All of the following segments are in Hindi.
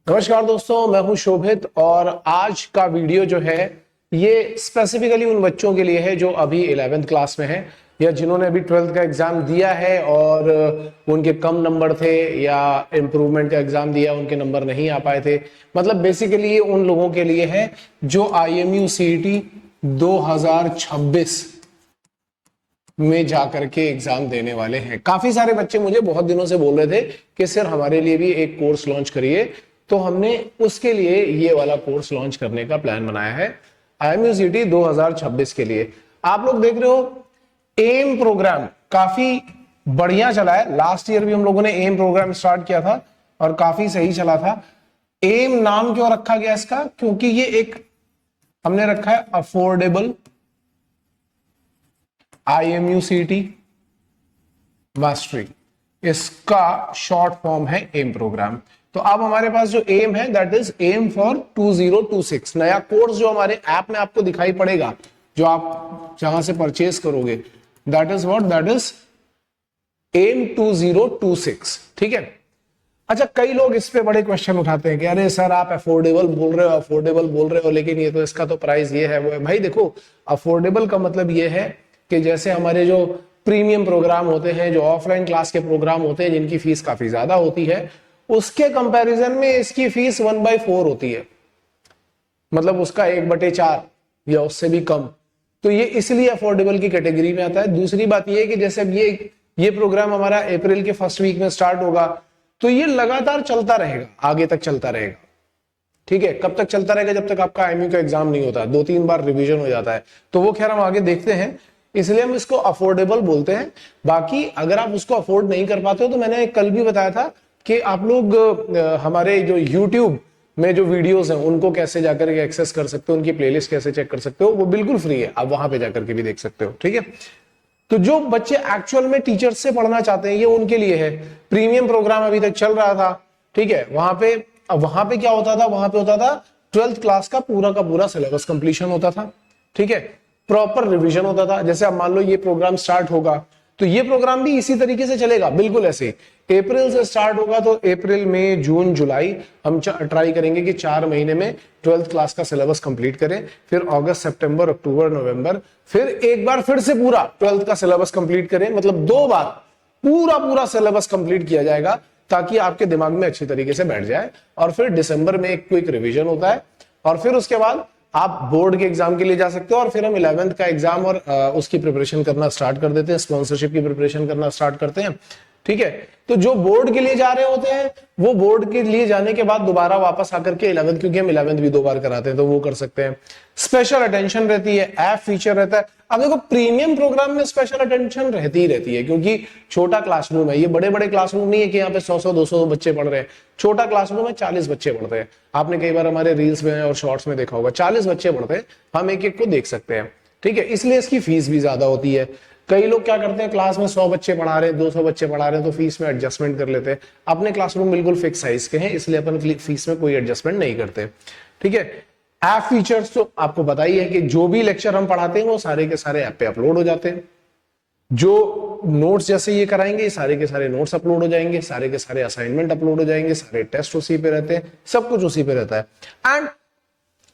नमस्कार दोस्तों, मैं हूं शोभित और आज का वीडियो जो है ये स्पेसिफिकली उन बच्चों के लिए है जो अभी 11th क्लास में है या जिन्होंने अभी 12th का एग्जाम दिया है और उनके कम नंबर थे या इम्प्रूवमेंट का एग्जाम दिया, उनके नंबर नहीं आ पाए थे। मतलब बेसिकली ये उन लोगों के लिए है जो IMU CET 2026 में जाकर के एग्जाम देने वाले हैं। काफी सारे बच्चे मुझे बहुत दिनों से बोल रहे थे कि सर हमारे लिए भी एक कोर्स लॉन्च करिए, तो हमने उसके लिए ये वाला कोर्स लॉन्च करने का प्लान बनाया है IMU CET 2026 के लिए। आप लोग देख रहे हो एम प्रोग्राम काफी बढ़िया चला है। लास्ट ईयर भी हम लोगों ने एम प्रोग्राम स्टार्ट किया था और काफी सही चला था। एम नाम क्यों रखा गया इसका? क्योंकि ये एक हमने रखा है अफोर्डेबल IMU CET मास्टरी, इसका शॉर्ट फॉर्म है एम प्रोग्राम। तो अब हमारे पास जो एम है दैट इज एम फॉर 2026। नया कोर्स जो हमारे ऐप में आपको दिखाई पड़ेगा, जो आप जहां से परचेज करोगे, that is what, that is M 2026। ठीक है। अच्छा, कई लोग इस पे बड़े क्वेश्चन उठाते हैं कि अरे सर आप अफोर्डेबल बोल रहे हो, अफोर्डेबल बोल रहे हो, लेकिन ये तो इसका तो प्राइस ये है वो है। भाई देखो, अफोर्डेबल का मतलब ये है कि जैसे हमारे जो प्रीमियम प्रोग्राम होते हैं, जो ऑफलाइन क्लास के प्रोग्राम होते हैं जिनकी फीस काफी ज्यादा होती है, उसके कंपैरिजन में इसकी फीस 1/4 होती है। मतलब उसका 1/4 या उससे भी कम। तो ये इसलिए अफोर्डेबल की कैटेगरी में आता है। दूसरी बात ये है कि जैसे अब ये प्रोग्राम हमारा अप्रैल के फर्स्ट वीक में स्टार्ट होगा, तो ये लगातार चलता रहेगा, आगे तक चलता रहेगा। ठीक है। कब तक चलता रहेगा? जब तक आपका IMU का एग्जाम नहीं होता, 2-3 बार रिवीजन हो जाता है। तो वो खैर हम आगे देखते हैं, इसलिए हम इसको अफोर्डेबल बोलते हैं। बाकी अगर आप उसको अफोर्ड नहीं कर पाते हो, तो मैंने कल भी बताया था कि आप लोग हमारे जो YouTube में जो वीडियोस हैं उनको कैसे जाकर के एक्सेस कर सकते हो, उनकी प्लेलिस्ट कैसे चेक कर सकते हो, वो बिल्कुल फ्री है, आप वहां पे जाकर के भी देख सकते हो। ठीक है। तो जो बच्चे एक्चुअल में टीचर्स से पढ़ना चाहते हैं, ये उनके लिए है। प्रीमियम प्रोग्राम अभी तक चल रहा था, ठीक है। वहां पे क्या होता था? वहां पे होता था 12th क्लास का पूरा सिलेबस कंप्लीशन होता था। ठीक है। प्रॉपर रिवीजन होता था। जैसे अब मान लो ये प्रोग्राम स्टार्ट होगा, तो ये प्रोग्राम भी इसी तरीके से चलेगा, बिल्कुल ऐसे। अप्रैल से स्टार्ट होगा, तो अप्रैल मई जून जुलाई हम ट्राई करेंगे कि 4 महीने में 12th क्लास का सिलेबस कंप्लीट करें। फिर अगस्त, सितंबर, अक्टूबर, नवंबर, फिर एक बार फिर से पूरा 12th का सिलेबस कंप्लीट करें। मतलब 2 बार पूरा सिलेबस कंप्लीट किया जाएगा, ताकि आपके दिमाग में अच्छी तरीके से बैठ जाए। और फिर दिसंबर में एक क्विक रिवीजन होता है, और फिर उसके बाद आप बोर्ड के एग्जाम के लिए जा सकते हो। और फिर हम 11th का एग्जाम और उसकी प्रिपरेशन करना स्टार्ट कर देते हैं, स्पॉन्सरशिप की प्रिपरेशन करना स्टार्ट करते हैं। ठीक है। तो जो बोर्ड के लिए जा रहे होते हैं, वो बोर्ड के लिए जाने के बाद दोबारा वापस आकर के 11th, क्योंकि हम 11th भी 2 बार कराते हैं, तो वो कर सकते हैं। स्पेशल अटेंशन रहती है, ऐप फीचर रहता है। अब देखो, प्रीमियम प्रोग्राम में स्पेशल अटेंशन रहती ही रहती है, क्योंकि छोटा क्लासरूम है। ये बड़े बड़े क्लासरूम नहीं है कि यहाँ पे 100-200 बच्चे पढ़ रहे हैं। छोटा क्लासरूम है, 40 बच्चे पढ़ते हैं। आपने कई बार हमारे रील्स में और शॉर्ट्स में देखा होगा, 40 बच्चे पढ़ते हैं, हम एक एक को देख सकते हैं। ठीक है। इसलिए इसकी फीस भी ज्यादा होती है। कई लोग क्या करते हैं, क्लास में 100 बच्चे पढ़ा रहे हैं, 200 बच्चे पढ़ा रहे हैं, तो फीस में एडजस्टमेंट कर लेते हैं। अपने क्लासरूम बिल्कुल फिक्स साइज के हैं, इसलिए अपन फीस में कोई एडजस्टमेंट नहीं करते। ठीक है। ऐप फीचर्स तो आपको पता ही है कि जो भी लेक्चर हम पढ़ाते हैं वो सारे के सारे ऐप पे अपलोड हो जाते हैं। जो नोट्स जैसे ये कराएंगे, सारे के सारे नोट्स अपलोड हो जाएंगे, सारे के सारे असाइनमेंट अपलोड हो जाएंगे, सारे टेस्ट उसी पे रहते हैं, सब कुछ उसी पे रहता है। एंड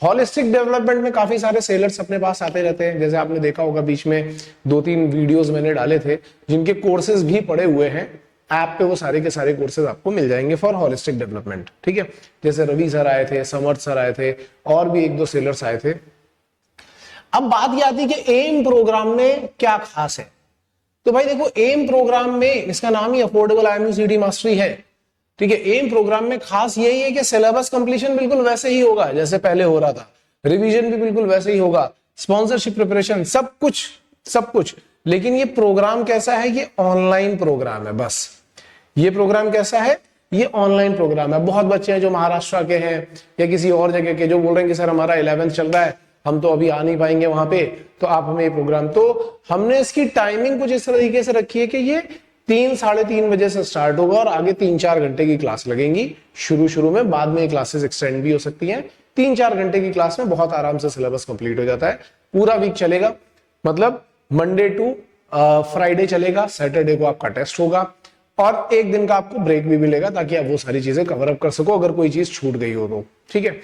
हॉलिस्टिक डेवलपमेंट में काफी सारे सेलर्स अपने पास आते रहते हैं। जैसे आपने देखा होगा, बीच में 2-3 वीडियोस मैंने डाले थे जिनके कोर्सेज भी पड़े हुए हैं ऐप पे। वो सारे के सारे कोर्सेज आपको मिल जाएंगे फॉर हॉलिस्टिक डेवलपमेंट। ठीक है। जैसे रवि सर आए थे, समर्थ सर आए थे, और भी 1-2 सेलर्स आए थे। अब बात यह आती है कि एम प्रोग्राम में क्या खास है। तो भाई देखो, एम प्रोग्राम में, इसका नाम ही अफोर्डेबल IMU CET मास्टरी है। ठीक है। एम प्रोग्राम में खास यही है कि सिलेबस कंप्लीशन बिल्कुल वैसे ही होगा जैसे पहले हो रहा था, रिवीजन भी बिल्कुल वैसे ही होगा, स्पॉन्सरशिप प्रिपरेशन सब कुछ। लेकिन ये प्रोग्राम कैसा है? ये ऑनलाइन प्रोग्राम है। बस ये प्रोग्राम कैसा है? ये ऑनलाइन प्रोग्राम है। बहुत बच्चे हैं जो महाराष्ट्र के हैं या किसी और जगह के, जो बोल रहे हैं कि सर हमारा 11th चल रहा है, हम तो अभी आ नहीं पाएंगे वहां पे, तो आप हमें ये प्रोग्राम। तो हमने इसकी टाइमिंग कुछ इस तरीके से रखी है कि ये 3-3:30 बजे से स्टार्ट होगा और आगे 3-4 घंटे की क्लास लगेंगी शुरू में। बाद में क्लासेस एक्सटेंड भी हो सकती हैं। 3-4 घंटे की क्लास में बहुत आराम से सिलेबस कंप्लीट हो जाता है। पूरा वीक चलेगा, मतलब मंडे टू फ्राइडे चलेगा, सैटरडे को आपका टेस्ट होगा, और एक दिन का आपको ब्रेक भी मिलेगा ताकि आप वो सारी चीजें कवर अप कर सको अगर कोई चीज छूट गई हो तो। ठीक है,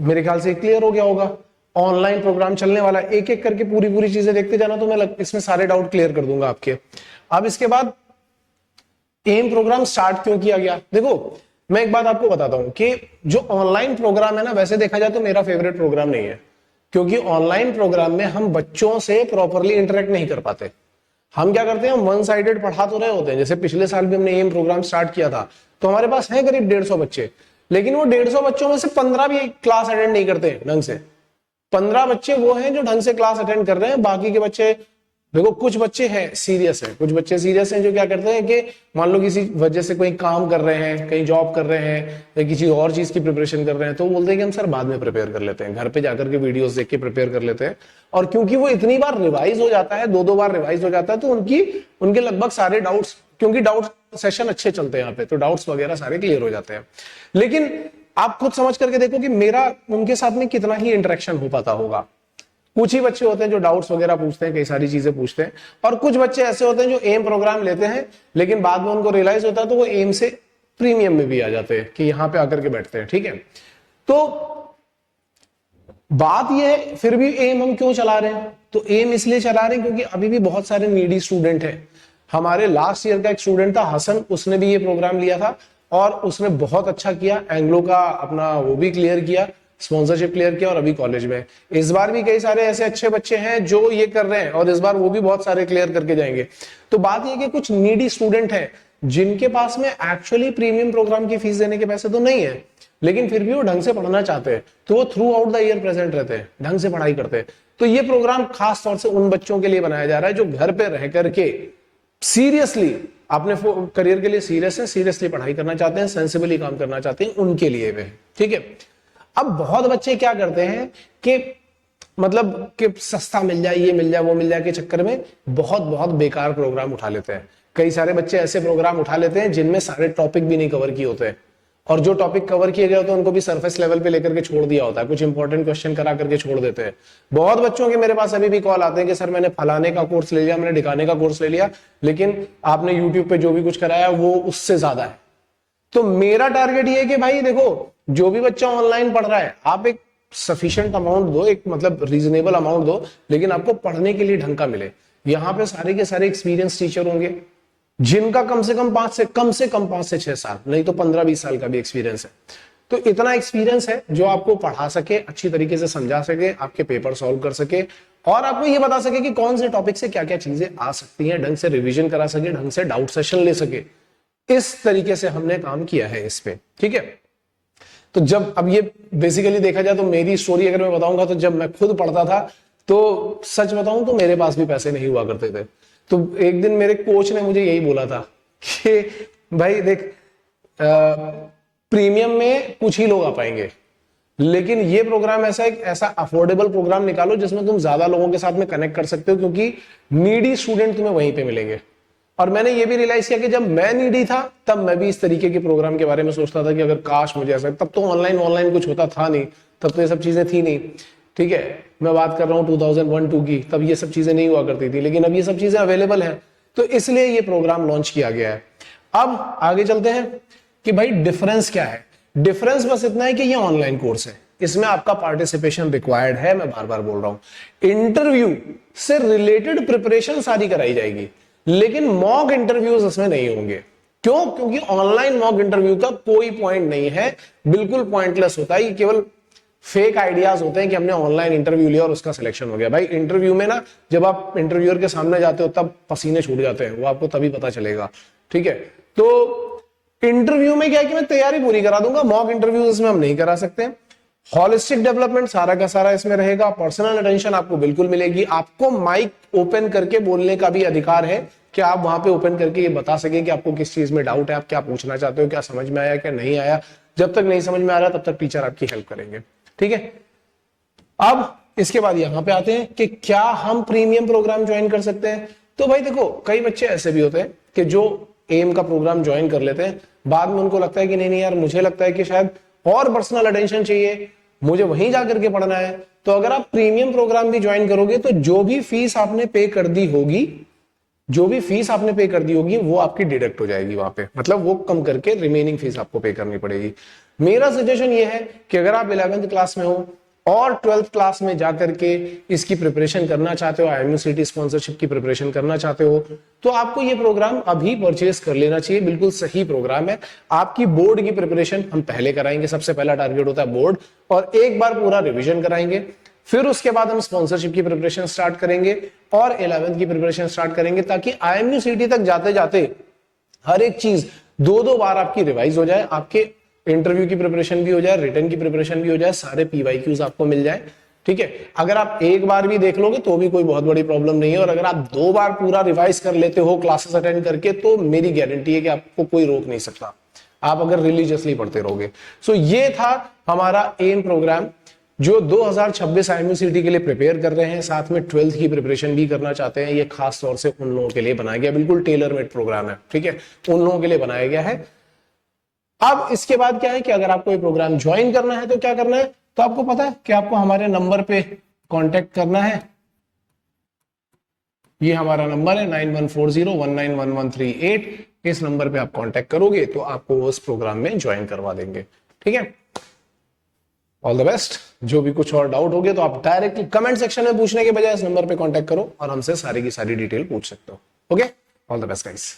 मेरे ख्याल से क्लियर हो गया होगा। ऑनलाइन प्रोग्राम चलने वाला, एक एक करके पूरी पूरी चीजें देखते जाना तो मैं इसमें सारे डाउट क्लियर कर दूंगा आपके। अब इसके बाद एम प्रोग्राम स्टार्ट क्यों किया गया? देखो मैं एक बात आपको बताता हूं कि जो ऑनलाइन प्रोग्राम है ना, वैसे देखा जाए तो मेरा फेवरेट प्रोग्राम नहीं है, क्योंकि ऑनलाइन प्रोग्राम में हम बच्चों से प्रॉपरली इंटरेक्ट नहीं कर पाते। हम क्या करते हैं, वन साइडेड पढ़ा तो रहे होते हैं। जैसे पिछले साल भी हमने एम प्रोग्राम स्टार्ट किया था, तो हमारे पास है करीब 150 बच्चे, लेकिन वो 150 बच्चों में से 15 भी क्लास अटेंड नहीं करते ढंग से। 15 बच्चे वो हैं जो ढंग से क्लास अटेंड कर रहे हैं, बाकी के बच्चे, देखो कुछ बच्चे हैं सीरियस है, कुछ बच्चे सीरियस हैं जो क्या करते हैं कि मान लो किसी वजह से कोई काम कर रहे हैं, कहीं जॉब कर रहे हैं या किसी और चीज की प्रिपरेशन कर रहे हैं, तो बोलते हैं कि हम सर बाद में प्रिपेयर कर लेते हैं, घर पे जाकर के वीडियोस देख के प्रिपेयर कर लेते हैं। और क्योंकि वो इतनी बार रिवाइज हो जाता है, 2-2 बार रिवाइज हो जाता है, तो उनके लगभग सारे डाउट्स, क्योंकि डाउट सेशन अच्छे चलते हैं यहाँ पे, तो डाउट्स वगैरह सारे क्लियर हो जाते हैं। लेकिन आप खुद समझ करके देखो कि मेरा उनके साथ में कितना ही इंटरेक्शन हो पाता होगा। कुछ ही बच्चे होते हैं जो डाउट्स वगैरह पूछते हैं, कई सारी चीजें पूछते हैं, और कुछ बच्चे ऐसे होते हैं जो एम प्रोग्राम लेते हैं लेकिन बाद में उनको रियलाइज होता है तो वो एम से प्रीमियम में भी आ जाते हैं कि यहां पे आकर के बैठते हैं। ठीक है, तो बात यह है फिर भी एम हम क्यों चला रहे हैं? तो एम इसलिए चला रहे हैं क्योंकि अभी भी बहुत सारे नीडी स्टूडेंट हैं। हमारे लास्ट ईयर का एक स्टूडेंट था हसन, उसने भी ये प्रोग्राम लिया था और उसने बहुत अच्छा किया, एंग्लो का अपना वो भी क्लियर किया, स्पॉन्सरशिप क्लियर किया और अभी कॉलेज में। इस बार भी कई सारे ऐसे अच्छे बच्चे हैं जो ये कर रहे हैं और इस बार वो भी बहुत सारे क्लियर करके जाएंगे। तो बात ये कि कुछ नीडी स्टूडेंट हैं जिनके पास में एक्चुअली प्रीमियम प्रोग्राम की फीस देने के पैसे तो नहीं है, लेकिन फिर भी वो ढंग से पढ़ना चाहते हैं, तो वो through out the year present रहते हैं, ढंग से पढ़ाई करते हैं। तो ये प्रोग्राम खास तौर से उन बच्चों के लिए बनाया जा रहा है जो घर पे रह करके सीरियसली अपने करियर के लिए सीरियस है, सीरियसली पढ़ाई करना चाहते हैं, सेंसिबली काम करना चाहते हैं, उनके लिए वे। ठीक है, अब बहुत बच्चे क्या करते हैं कि मतलब कि सस्ता मिल जाए, ये मिल जाए, वो मिल जाए के चक्कर में बहुत बहुत बेकार प्रोग्राम उठा लेते हैं। कई सारे बच्चे ऐसे प्रोग्राम उठा लेते हैं जिनमें सारे टॉपिक भी नहीं कवर किए होते हैं, और जो टॉपिक कवर किए गए होते हैं उनको भी सरफेस लेवल पे लेकर के छोड़ दिया होता है, कुछ इंपॉर्टेंट क्वेश्चन करा करके छोड़ देते हैं। बहुत बच्चों के मेरे पास अभी भी कॉल आते हैं कि सर मैंने फलाने का कोर्स ले लिया, मैंने ढिकाने का कोर्स ले लिया, लेकिन आपने यूट्यूब पे जो भी कुछ कराया वो उससे ज्यादा है। तो मेरा टारगेट ये है कि भाई देखो, जो भी बच्चा ऑनलाइन पढ़ रहा है, आप एक सफिशिएंट अमाउंट दो, एक मतलब रीजनेबल अमाउंट दो, लेकिन आपको पढ़ने के लिए ढंग का मिले। यहाँ पे सारे के सारे एक्सपीरियंस टीचर होंगे जिनका कम से कम 5 से 6 साल, नहीं तो 15-20 साल का भी एक्सपीरियंस है। तो इतना एक्सपीरियंस है जो आपको पढ़ा सके, अच्छी तरीके से समझा सके, आपके पेपर सॉल्व कर सके और आपको ये बता सके कि कौन से टॉपिक से क्या क्या चीजें आ सकती हैं, ढंग से रिवीजन करा सके, ढंग से डाउट सेशन ले सके। इस तरीके से हमने काम किया है इस पे। ठीक है, तो जब अब ये बेसिकली देखा जाए तो मेरी स्टोरी अगर मैं बताऊंगा, तो जब मैं खुद पढ़ता था तो सच बताऊं तो मेरे पास भी पैसे नहीं हुआ करते थे। तो एक दिन मेरे कोच ने मुझे यही बोला था कि भाई देख, प्रीमियम में कुछ ही लोग आ पाएंगे, लेकिन ये प्रोग्राम ऐसा अफोर्डेबल प्रोग्राम निकालो जिसमें तुम ज्यादा लोगों के साथ में कनेक्ट कर सकते हो, क्योंकि नीडी स्टूडेंट तुम्हें वहीं पे मिलेंगे। और मैंने ये भी रियलाइज किया कि जब मैं नीडी था तब मैं भी इस तरीके के प्रोग्राम के बारे में सोचता था कि अगर काश मुझे ऐसा, तब तो ऑनलाइन कुछ होता था नहीं, तब तो ये सब चीजें थी नहीं। ठीक है, मैं बात कर रहा हूँ 2001-2 की, तब ये सब चीजें नहीं हुआ करती थी, लेकिन अब ये सब चीजें अवेलेबल है, तो इसलिए ये प्रोग्राम लॉन्च किया गया है। अब आगे चलते हैं कि भाई डिफरेंस क्या है। डिफरेंस बस इतना है कि ये ऑनलाइन कोर्स है, इसमें आपका पार्टिसिपेशन रिक्वायर्ड है, मैं बार बार बोल रहा हूं। इंटरव्यू से रिलेटेड प्रिपरेशन सारी कराई जाएगी, लेकिन मॉक इंटरव्यूज इसमें नहीं होंगे। क्यों? क्योंकि ऑनलाइन मॉक इंटरव्यू का कोई पॉइंट नहीं है, बिल्कुल पॉइंटलेस होता है, ये केवल फेक आइडियाज होते हैं कि हमने ऑनलाइन इंटरव्यू लिया और उसका सिलेक्शन हो गया। भाई इंटरव्यू में ना, जब आप इंटरव्यूअर के सामने जाते हो तब पसीने छूट जाते हैं, वो आपको तभी पता चलेगा। ठीक है, तो इंटरव्यू में क्या है कि मैं तैयारी पूरी करा दूंगा, मॉक इंटरव्यू इसमें हम नहीं करा सकते। हॉलिस्टिक डेवलपमेंट सारा का सारा इसमें रहेगा, पर्सनल अटेंशन आपको बिल्कुल मिलेगी, आपको माइक ओपन करके बोलने का भी अधिकार है कि आप वहां पे ओपन करके ये बता सके कि आपको किस चीज में डाउट है, आप क्या पूछना चाहते हो, क्या समझ में आया, क्या नहीं आया। जब तक नहीं समझ में आ रहा तब तक टीचर आपकी हेल्प करेंगे। ठीक है, अब इसके बाद यहां पे आते हैं कि क्या हम प्रीमियम प्रोग्राम ज्वाइन कर सकते हैं। तो भाई देखो, कई बच्चे ऐसे भी होते हैं कि जो एम का प्रोग्राम ज्वाइन कर लेते हैं, बाद में उनको लगता है कि नहीं यार, मुझे लगता है कि शायद और पर्सनल अटेंशन चाहिए, मुझे वहीं जाकर के पढ़ना है। तो अगर आप प्रीमियम प्रोग्राम भी ज्वाइन करोगे तो जो भी फीस आपने पे कर दी होगी जो भी फीस आपने पे कर दी होगी वो आपकी डिडक्ट हो जाएगी वहां पे, मतलब वो कम करके रिमेनिंग फीस आपको पे करनी पड़ेगी। मेरा सजेशन ये है कि अगर आप 11th क्लास में हो और 12th क्लास में जाकर के इसकी प्रिपरेशन करना चाहते हो, IMUCT स्पॉन्सरशिप की प्रिपरेशन करना चाहते हो, तो आपको ये प्रोग्राम अभी परचेज कर लेना चाहिए। बिल्कुल सही प्रोग्राम है। आपकी बोर्ड की प्रिपरेशन हम पहले कराएंगे, सबसे पहला टारगेट होता है बोर्ड, और एक बार पूरा रिविजन कराएंगे। फिर उसके बाद हम स्पॉन्सरशिप की प्रिपरेशन स्टार्ट करेंगे और 11th की प्रिपरेशन स्टार्ट करेंगे, ताकि IMUCT तक जाते जाते हर एक चीज दो दो बार आपकी रिवाइज हो जाए, आपके इंटरव्यू की प्रिपरेशन भी हो जाए, रिटर्न की प्रिपरेशन भी हो जाए, सारे PYQs आपको मिल जाए। ठीक है, अगर आप एक बार भी देख लोगे तो भी कोई बहुत बड़ी प्रॉब्लम नहीं है, और अगर आप 2 बार पूरा रिवाइज कर लेते हो क्लासेस अटेंड करके, तो मेरी गारंटी है कि आपको कोई रोक नहीं सकता, आप अगर रिलीजियसली पढ़ते रहोगे। सो ये था हमारा एम प्रोग्राम जो 2026 IMUCT के लिए प्रिपेयर कर रहे हैं, साथ में 12th की प्रिपरेशन भी करना चाहते हैं। ये खास तौर से उन लोगों के लिए बनाया गया, बिल्कुल टेलर मेड प्रोग्राम है। ठीक है, उन लोगों के लिए बनाया गया है। अब इसके बाद क्या है कि अगर आपको ये प्रोग्राम ज्वाइन करना है तो क्या करना है, तो आपको पता है कि आपको हमारे नंबर पे कांटेक्ट करना है। ये हमारा नंबर है 9140191138। इस नंबर पे आप कांटेक्ट करोगे तो आपको उस प्रोग्राम में ज्वाइन करवा देंगे। ठीक है, ऑल द बेस्ट। जो भी कुछ और डाउट हो गया तो आप डायरेक्टली कमेंट सेक्शन में पूछने के बजाय इस नंबर पे कांटेक्ट करो और हमसे सारी की सारी डिटेल पूछ सकते हो। Okay, all the best guys.